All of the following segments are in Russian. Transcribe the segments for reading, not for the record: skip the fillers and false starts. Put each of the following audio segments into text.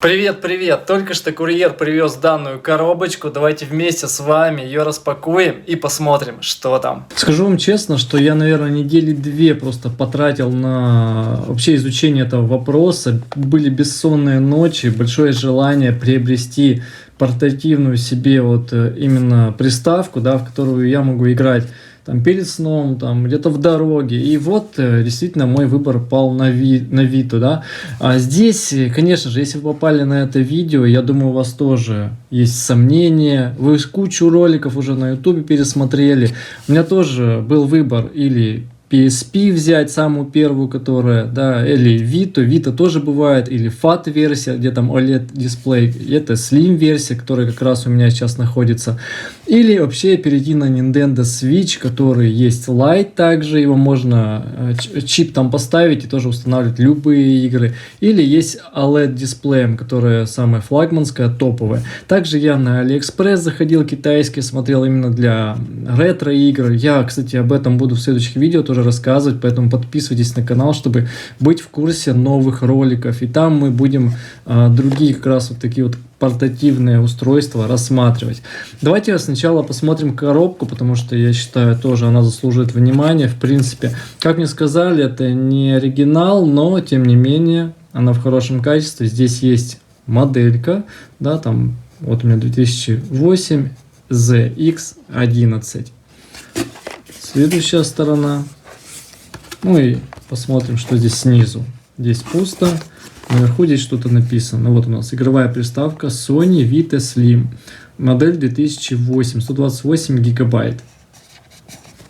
Привет, привет! Только что курьер привез данную коробочку. Давайте вместе с вами ее распакуем и посмотрим, что там. Скажу вам честно, что я, наверное, недели две просто потратил на вообще изучение этого вопроса. Были бессонные ночи, большое желание приобрести портативную себе вот именно приставку, да, в которую я могу играть там перед сном, там где-то в дороге. И вот действительно мой выбор пал на Vita, да. А здесь, конечно же, если вы попали на это видео, я думаю, у вас тоже есть сомнения. Вы кучу роликов уже на YouTube пересмотрели. У меня тоже был выбор или PSP взять, самую первую, которая, да, или Vita. Vita тоже бывает, или FAT версия, где там OLED дисплей. Это Slim версия, которая как раз у меня сейчас находится. Или вообще перейти на Nintendo Switch, который есть Lite также, его можно чип там поставить и тоже устанавливать любые игры. Или есть OLED дисплеем, которая самая флагманская, топовая. Также я на AliExpress заходил, китайский, смотрел именно для ретро игр. Я, кстати, об этом буду в следующих видео тоже рассказывать, поэтому подписывайтесь на канал, чтобы быть в курсе новых роликов. И там мы будем другие как раз вот такие вот портативные устройства рассматривать. Давайте сначала посмотрим коробку, потому что я считаю, тоже она заслуживает внимания. В принципе, как мне сказали, это не оригинал, но тем не менее она в хорошем качестве. Здесь есть моделька, да, там вот у меня 2008 ZX11. Следующая сторона. Ну и посмотрим, что здесь снизу. Здесь пусто. Наверху здесь что-то написано. Вот у нас игровая приставка Sony Vita Slim. Модель 2008. 128 гигабайт.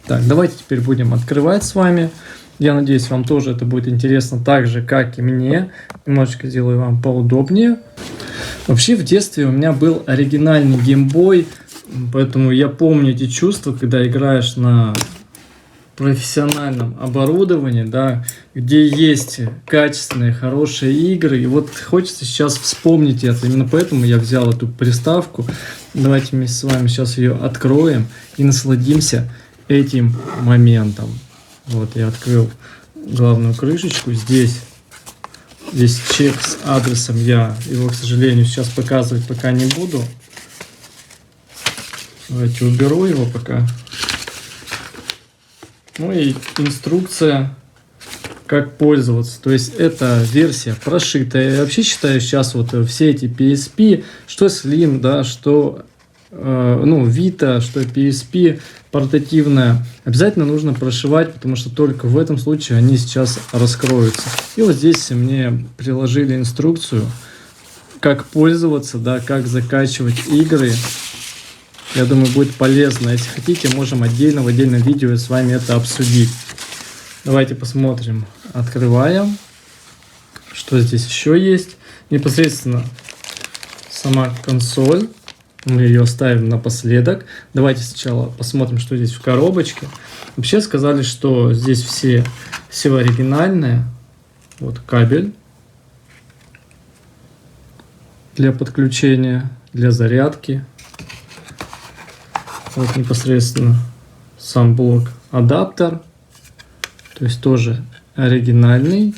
Так, давайте теперь будем открывать с вами. Я надеюсь, вам тоже это будет интересно, так же, как и мне. Немножечко сделаю вам поудобнее. Вообще, в детстве у меня был оригинальный геймбой. Поэтому я помню эти чувства, когда играешь на профессиональном оборудовании, да, где есть качественные, хорошие игры. И вот хочется сейчас вспомнить это. Именно поэтому я взял эту приставку. Давайте мы с вами сейчас ее откроем и насладимся этим моментом. Вот я открыл главную крышечку. Здесь чек с адресом. Я его, к сожалению, сейчас показывать пока не буду. Давайте уберу его пока. Ну и инструкция, как пользоваться. То есть это версия прошитая. Я вообще считаю сейчас вот все эти PSP, что Slim, да, что Vita, что PSP портативная, обязательно нужно прошивать, потому что только в этом случае они сейчас раскроются. И вот здесь мне приложили инструкцию, как пользоваться, да, как закачивать игры. Я думаю, будет полезно. Если хотите, можем в отдельном видео с вами это обсудить. Давайте посмотрим. Открываем. Что здесь еще есть? Непосредственно сама консоль. Мы ее ставим напоследок. Давайте сначала посмотрим, что здесь в коробочке. Вообще сказали, что здесь все оригинальное. Вот кабель для подключения, для зарядки. Вот непосредственно сам блок адаптер, то есть тоже оригинальный.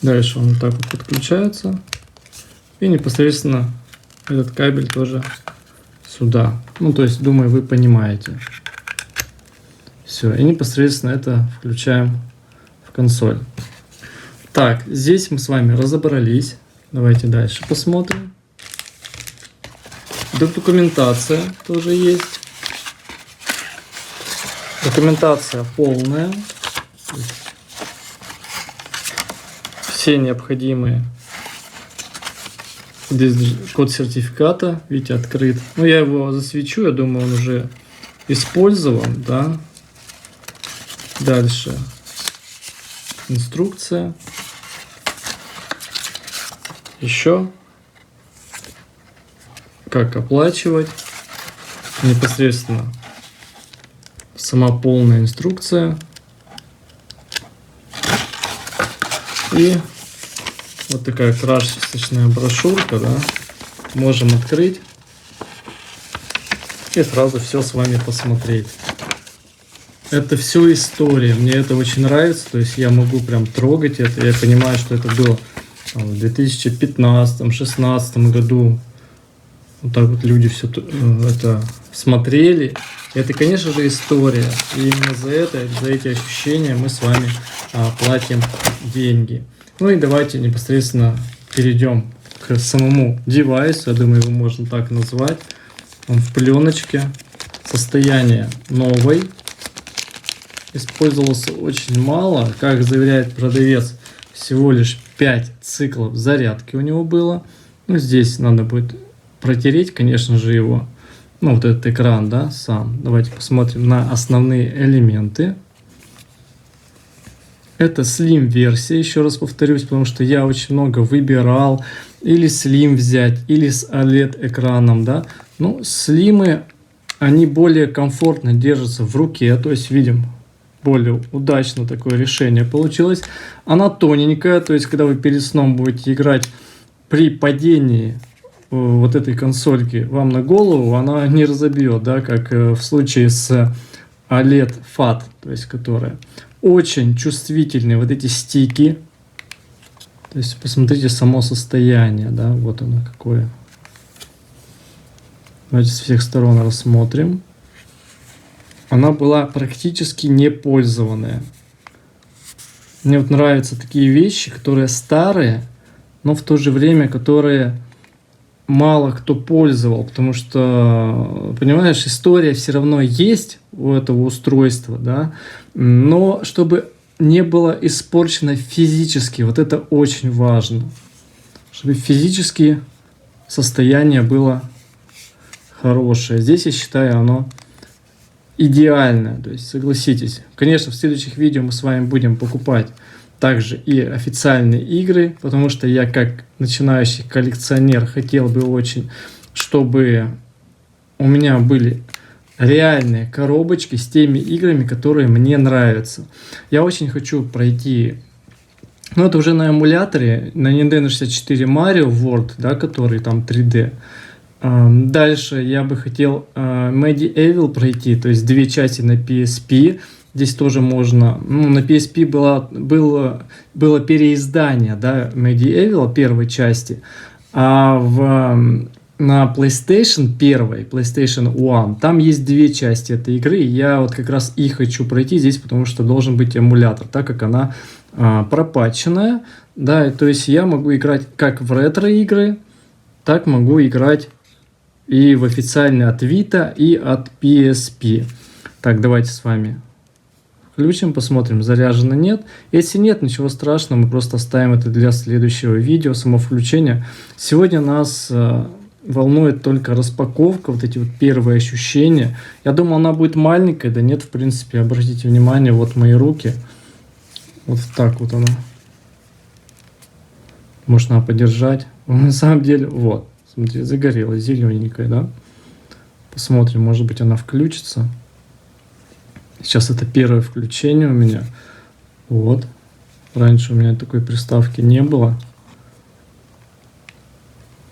Дальше он вот так вот подключается. И непосредственно этот кабель тоже сюда. Ну, то есть, думаю, вы понимаете. Все, и непосредственно это включаем в консоль. Так, здесь мы с вами разобрались. Давайте дальше посмотрим. Документация тоже есть. Документация полная. Все необходимые. Здесь код сертификата, видите, открыт. Ну, я его засвечу, я думаю, он уже использован, да. Дальше инструкция. Еще как оплачивать, непосредственно сама полная инструкция и вот такая красочная брошюрка, да, можем открыть и сразу все с вами посмотреть. это все история. Мне это очень нравится. То есть я могу прям трогать это. Я понимаю, что это было там, в 2015-2016 году. Вот так вот люди все это смотрели. Это, конечно же, история. И именно за это, за эти ощущения мы с вами платим деньги. Ну и давайте непосредственно перейдем к самому девайсу. Я думаю, его можно так назвать. Он в пленочке. Состояние новый. Использовался очень мало. Как заверяет продавец, всего лишь 5 циклов зарядки у него было. Ну, здесь надо будет протереть, конечно же, его. Ну, вот этот экран, да, сам. Давайте посмотрим на основные элементы. Это Slim версия, еще раз повторюсь, потому что я очень много выбирал. Или Slim взять, или с OLED экраном, да. Ну, Slim, они более комфортно держатся в руке, то есть видим, более удачно такое решение получилось. Она тоненькая, то есть когда вы перед сном будете играть, при падении вот этой консольки вам на голову, она не разобьет, да, как в случае с OLED FAT, то есть которая очень чувствительные вот эти стики. То есть посмотрите само состояние, да, вот оно какое. Давайте с всех сторон рассмотрим. Она была практически не пользованная. Мне вот нравятся такие вещи, которые старые, но в то же время, которые мало кто пользовал, потому что, понимаешь, история все равно есть у этого устройства, да, но чтобы не было испорчено физически, вот это очень важно, чтобы физически состояние было хорошее. Здесь, я считаю, оно идеальное, то есть согласитесь. Конечно, в следующих видео мы с вами будем покупать также и официальные игры, потому что я как начинающий коллекционер хотел бы очень, чтобы у меня были реальные коробочки с теми играми, которые мне нравятся. Я очень хочу пройти, ну это уже на эмуляторе, на Nintendo 64 Mario World, да, который там 3D. Дальше я бы хотел Medieval пройти, то есть 2 части на PSP. Здесь тоже можно, ну, на PSP было переиздание, да, Medieval первой части, а на PlayStation 1, PlayStation 1, там есть 2 части этой игры, и я вот как раз и хочу пройти здесь, потому что должен быть эмулятор, так как она пропатченная, да, то есть я могу играть как в ретро-игры, так могу играть и в официальные от Vita, и от PSP. Так, давайте с вами включим, посмотрим, заряжено, нет. Если нет, ничего страшного, мы просто оставим это для следующего видео, само включение. Сегодня нас волнует только распаковка, вот эти вот первые ощущения. Я думал, она будет маленькая, да нет, в принципе, обратите внимание, вот мои руки. Вот так вот она. Можно подержать. На самом деле, вот, смотрите, загорелась, зелененькая, да. Посмотрим, может быть, она включится. Сейчас это первое включение у меня. Вот. Раньше у меня такой приставки не было.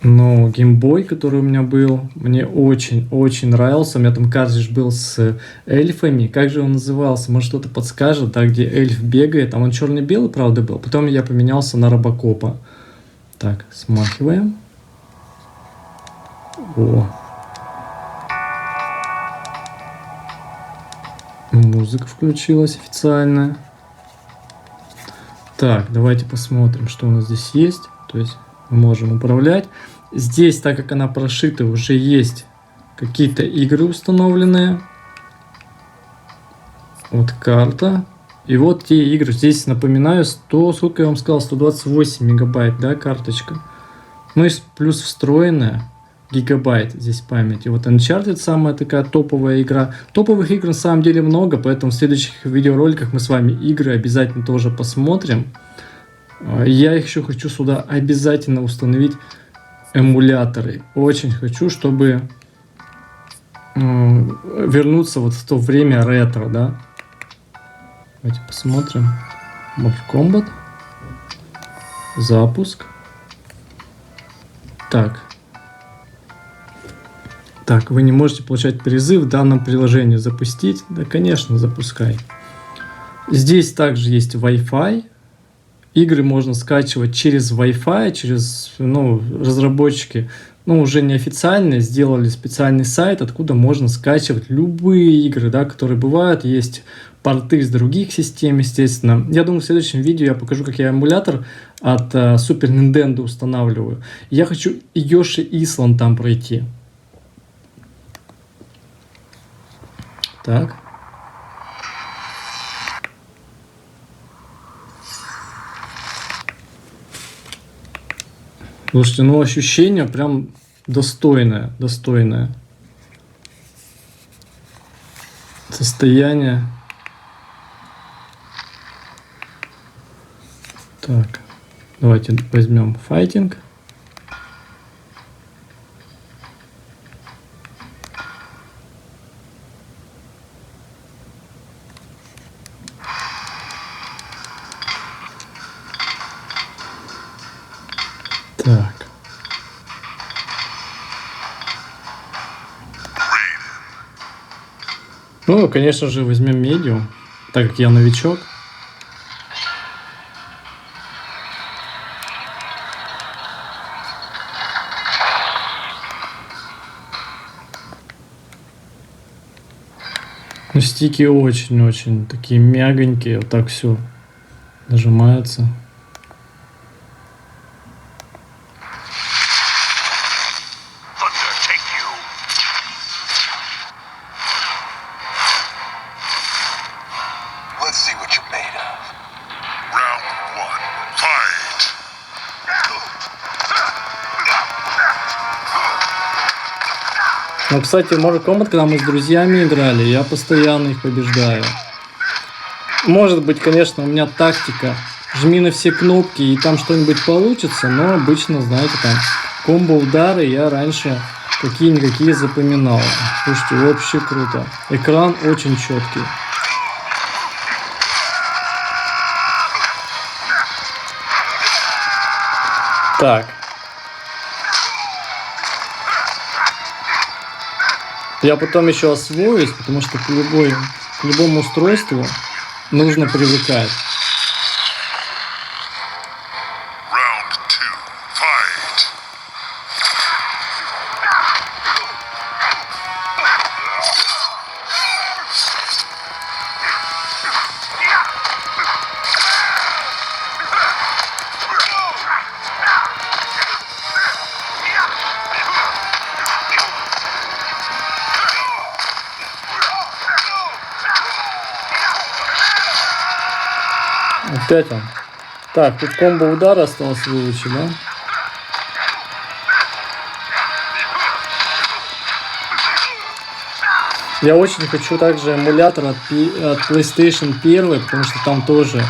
Но геймбой, который у меня был, мне очень-очень нравился. У меня там картридж был с эльфами. Как же он назывался? Может, кто-то подскажет, да, где эльф бегает. Там он черно-белый, правда, был. Потом я поменялся на Робокопа. Так, смахиваем. О. Музыка включилась официальная. Так, давайте посмотрим, что у нас здесь есть. То есть мы можем управлять. Здесь, так как она прошита, уже есть какие-то игры установленные. Вот карта. И вот те игры. Здесь, напоминаю, сколько я вам сказал, 128 мегабайт, да, карточка. Ну и плюс встроенная гигабайт здесь памяти. Вот Uncharted самая такая топовая игра. Топовых игр на самом деле много, поэтому в следующих видеороликах мы с вами игры обязательно тоже посмотрим. Я еще хочу сюда обязательно установить эмуляторы. Очень хочу, чтобы вернуться вот в то время ретро, да. Давайте посмотрим. Mortal Kombat. Запуск. Так. Так, вы не можете получать призы в данном приложении. Запустить? Да, конечно, запускай. Здесь также есть Wi-Fi. Игры можно скачивать через Wi-Fi, через, разработчики, уже неофициально сделали специальный сайт, откуда можно скачивать любые игры, да, которые бывают. Есть порты с других систем, естественно. Я думаю, в следующем видео я покажу, как я эмулятор от Super Nintendo устанавливаю. Я хочу Yoshi Island там пройти. Так. Слушайте, ощущение прям достойное. Состояние. Так, давайте возьмем файтинг. Так. Конечно же, возьмем медиум, так как я новичок. Стики очень-очень такие мягонькие, вот так все нажимается. Кстати, в Mortal Kombat, когда мы с друзьями играли, я постоянно их побеждаю. Может быть, конечно, у меня тактика. Жми на все кнопки, и там что-нибудь получится, но обычно, знаете, там комбо-удары я раньше какие-никакие запоминал. Слушайте, вообще круто. Экран очень четкий. Так. Я потом еще освоюсь, потому что к любому устройству нужно привыкать. Опять он. Так, тут комбо удара осталось выучить, да? Я очень хочу также эмулятор от PlayStation 1, потому что там тоже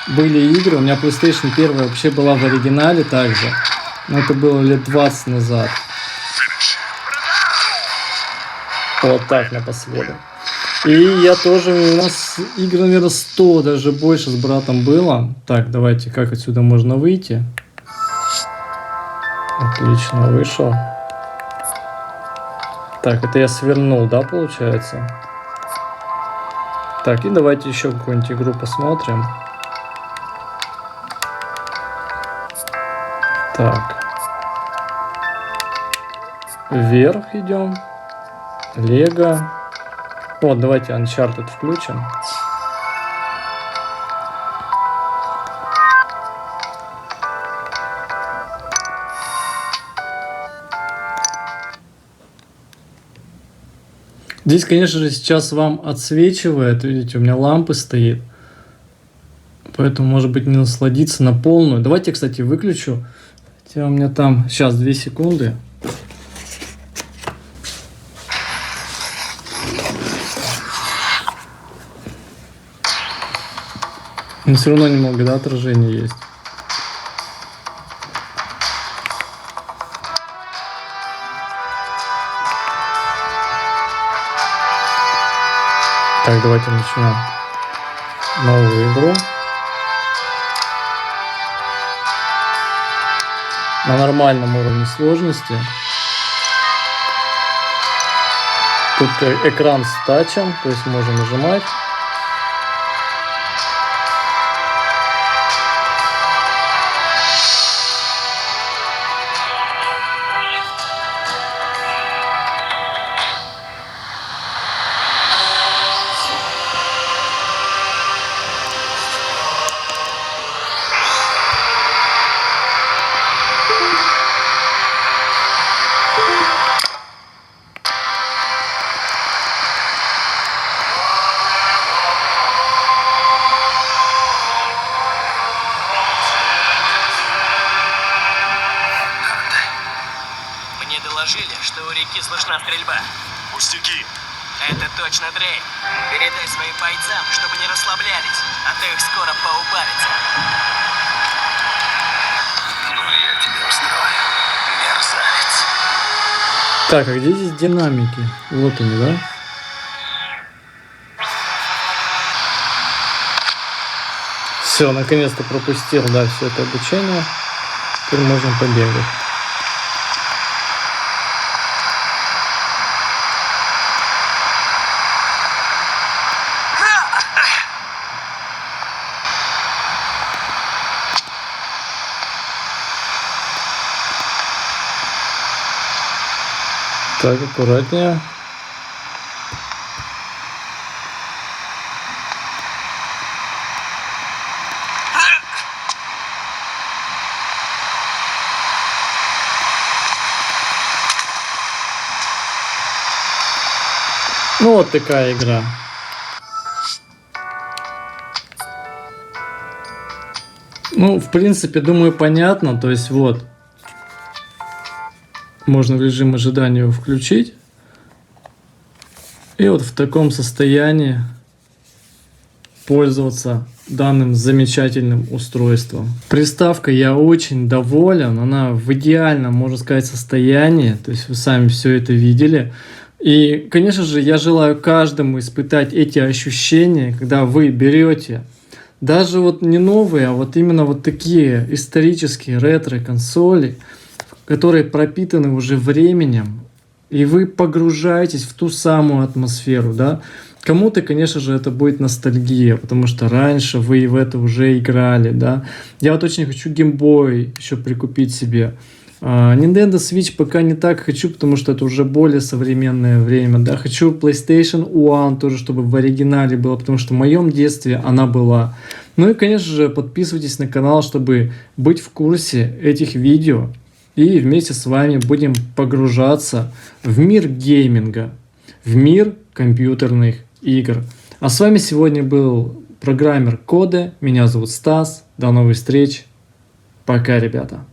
были игры. У меня PlayStation 1 вообще была в оригинале также. Но это было лет 20 назад. Вот так напоследок. И я тоже, у нас игр, наверное, 100, даже больше с братом было. Так, давайте, как отсюда можно выйти? Отлично, вышел. Так, это я свернул, да, получается? Так, и давайте еще какую-нибудь игру посмотрим. Так. Вверх идем. Лего. Вот, давайте Uncharted включим. Здесь, конечно же, сейчас вам отсвечивает. Видите, у меня лампы стоит. Поэтому, может быть, не насладиться на полную. Давайте, кстати, выключу. Хотя у меня там... Сейчас, 2 секунды. Но все равно немного, да, отражение есть. Так, давайте начнем новую игру. На нормальном уровне сложности. Тут экран с тачем, то есть можно нажимать. Мне доложили, что у реки слышна стрельба. Пустяки. Это точно Дрейк. Передай своим бойцам, чтобы не расслаблялись, а то их скоро поубавится. Ну, я тебе устрою, мерзавец. Так, а где здесь динамики? Вот они, да? Все, наконец-то пропустил, да, все это обучение. Теперь можно побегать. Так, аккуратнее. Ну вот такая игра. Ну, в принципе, думаю, понятно. То есть вот. Можно в режим ожидания его включить. И вот в таком состоянии пользоваться данным замечательным устройством. Приставка, я очень доволен. Она в идеальном, можно сказать, состоянии. То есть вы сами все это видели. И, конечно же, я желаю каждому испытать эти ощущения, когда вы берете даже вот не новые, а вот именно вот такие исторические ретро-консоли, которые пропитаны уже временем, и вы погружаетесь в ту самую атмосферу, да. Кому-то, конечно же, это будет ностальгия, потому что раньше вы в это уже играли, да. Я вот очень хочу Game Boy еще прикупить себе. Nintendo Switch пока не так хочу, потому что это уже более современное время, да. Хочу PlayStation One тоже, чтобы в оригинале было, потому что в моем детстве она была. Ну и, конечно же, подписывайтесь на канал, чтобы быть в курсе этих видео. И вместе с вами будем погружаться в мир гейминга, в мир компьютерных игр. А с вами сегодня был программер Коде. Меня зовут Стас. До новых встреч. Пока, ребята.